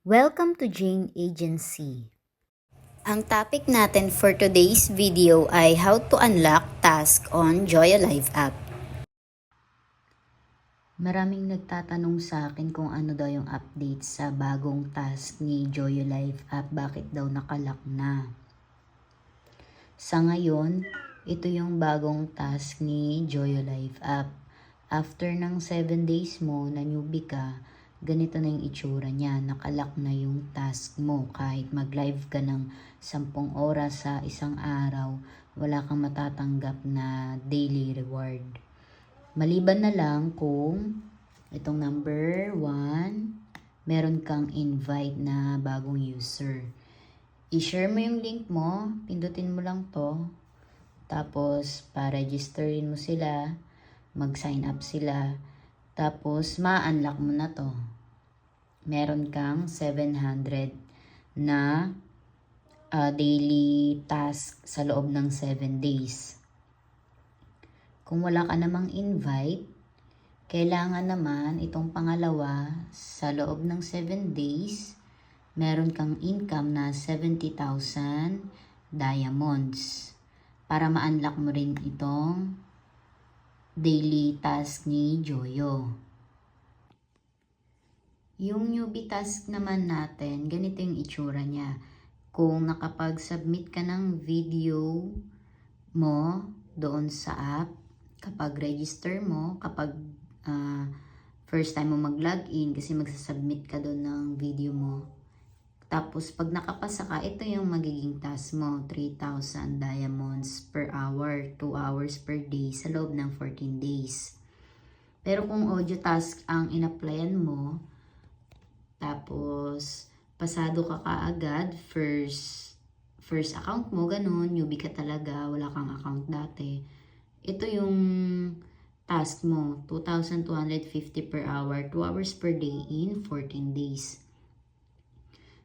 Welcome to Jane Agency. Ang topic natin for today's video ay how to unlock task on Joyo Live app. Maraming nagtatanong sa akin kung ano daw yung update sa bagong task ni Joyo Live app, bakit daw nakalock na. Sa ngayon, ito yung bagong task ni Joyo Live app. After ng 7 days mo na newbie ka, ganito na yung itsura niya. Nakalock na yung task mo. Kahit mag-live ka ng 10 oras sa isang araw, wala kang matatanggap na daily reward. Maliban na lang kung itong number 1, meron kang invite na bagong user. I-share mo yung link mo, pindutin mo lang to. Tapos, pa-registerin mo sila, mag-sign up sila. Tapos, ma-unlock mo na to. Meron kang 700 na daily task sa loob ng 7 days. Kung wala ka namang invite, kailangan naman itong pangalawa, sa loob ng 7 days, meron kang income na 70,000 diamonds para ma-unlock mo rin itong daily task ni Joyo. Yung newbie task naman natin, ganito yung itsura niya. Kung nakapag-submit ka ng video mo doon sa app, kapag register mo, kapag first time mo mag-login, kasi magsasubmit ka doon ng video mo. Tapos, pag nakapasa ka, ito yung magiging task mo. 3,000 diamonds per hour, 2 hours per day sa loob ng 14 days. Pero kung audio task ang in-applyan mo, tapos pasado ka kaagad, first account mo, ganun, newbie ka talaga, wala kang account dati. Ito yung task mo, 2,250 per hour, 2 hours per day in 14 days.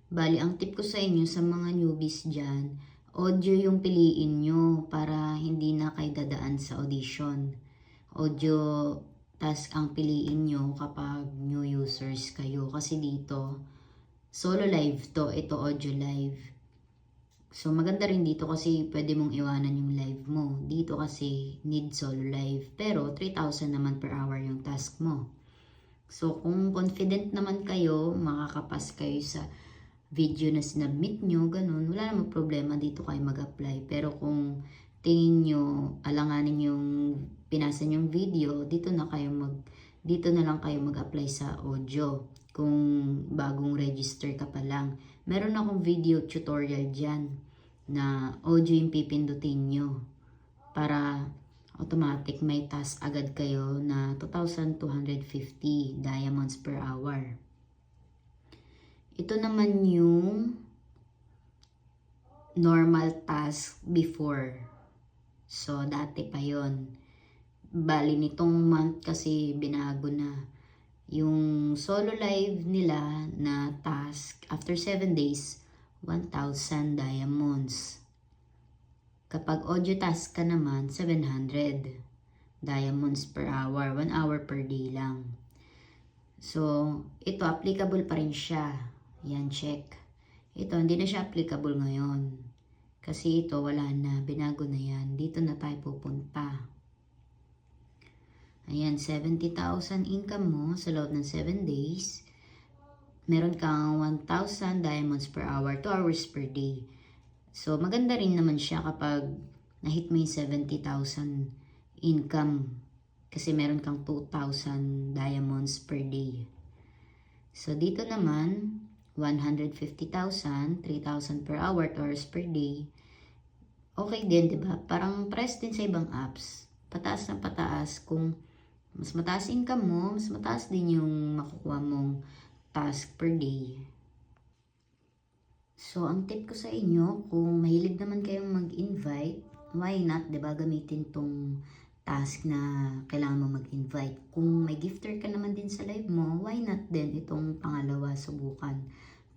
Bali, ang tip ko sa inyo, sa mga newbies dyan, audio yung piliin nyo para hindi na kayo dadaan sa audition. Audio task ang piliin nyo kapag new users kayo. Kasi dito, solo live to, ito audio live. So, maganda rin dito kasi pwede mong iwanan yung live mo. Dito kasi need solo live. Pero, 3,000 naman per hour yung task mo. So, kung confident naman kayo, makakapas kayo sa video na sinubmit nyo, ganun, wala namang problema, dito kayo mag-apply. Pero kung tingin nyo, alanganin yung pinasa nyong video, dito na lang kayo mag-apply sa audio. Kung bagong register ka pa lang. Meron akong video tutorial dyan na audio yung pipindutin nyo para automatic may task agad kayo na 2,250 diamonds per hour. Ito naman yung normal task before. So, dati pa yon. Bali, nitong month kasi binago na. Yung solo live nila na task, after 7 days, 1,000 diamonds. Kapag audio task ka naman, 700 diamonds per hour. 1 hour per day lang. So, ito applicable pa rin siya. Yan, check. Ito, hindi na siya applicable ngayon. Kasi ito, wala na. Binago na yan. Dito na tayo pupunta. Ayan, 70,000 income mo sa loob ng 7 days. Meron kang 1,000 diamonds per hour, 2 hours per day. So, maganda rin naman siya kapag na-hit mo yung 70,000 income. Kasi meron kang 2,000 diamonds per day. So, dito naman, 150,000, 3,000 per hour, 2 hours per day. Okay din, di ba? Parang press din sa ibang apps. Pataas na pataas. Kung mas mataas income mo, mas mataas din yung makukuha mong task per day. So, ang tip ko sa inyo, kung mahilig naman kayong mag-invite, why not, di ba, gamitin tong task na kailangan mo mag-invite. Kung may gifter ka naman din sa live mo, why not din itong pangalawa, subukan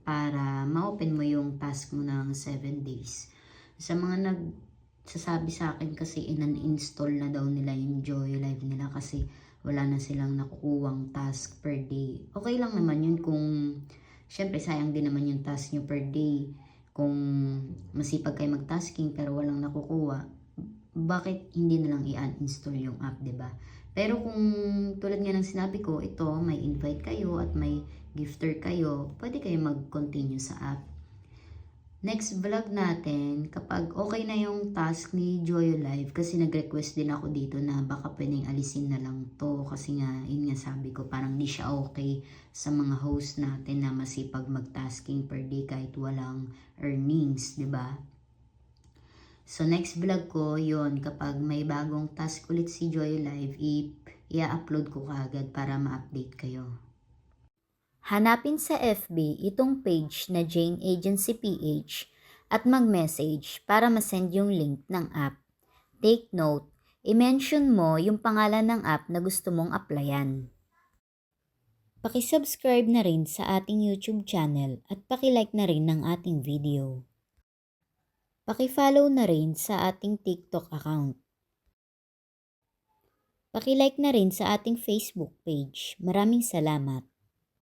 para ma-open mo yung task mo ng 7 days. Sa mga nagsasabi sa akin kasi in-uninstall na daw nila yung Joyo Live nila kasi wala na silang nakukuwang task per day. Okay lang naman yun kung Syempre, sayang din naman yung task nyo per day. Kung masipag kayo mag-tasking pero walang nakukuha, bakit hindi na lang i-uninstall yung app, 'di ba? Pero kung tulad nga ng sinabi ko, ito may invite kayo at may gifter kayo, pwede kayo mag-continue sa app. Next vlog natin, kapag okay na yung task ni Joyo Live, kasi nag-request din ako dito na baka pwedeng alisin na lang to, kasi nga, yun nga sabi ko, parang di siya okay sa mga host natin na masipag mag-tasking per day kahit walang earnings, 'di ba? So, next vlog ko, yon kapag may bagong task ulit si Joy Live, i-upload ko kaagad para ma-update kayo. Hanapin sa FB itong page na Jane Agency PH at mag-message para masend yung link ng app. Take note, i-mention mo yung pangalan ng app na gusto mong applyan. Paki-subscribe na rin sa ating YouTube channel at paki-like na rin ng ating video. Paki-follow na rin sa ating TikTok account. Paki-like na rin sa ating Facebook page. Maraming salamat.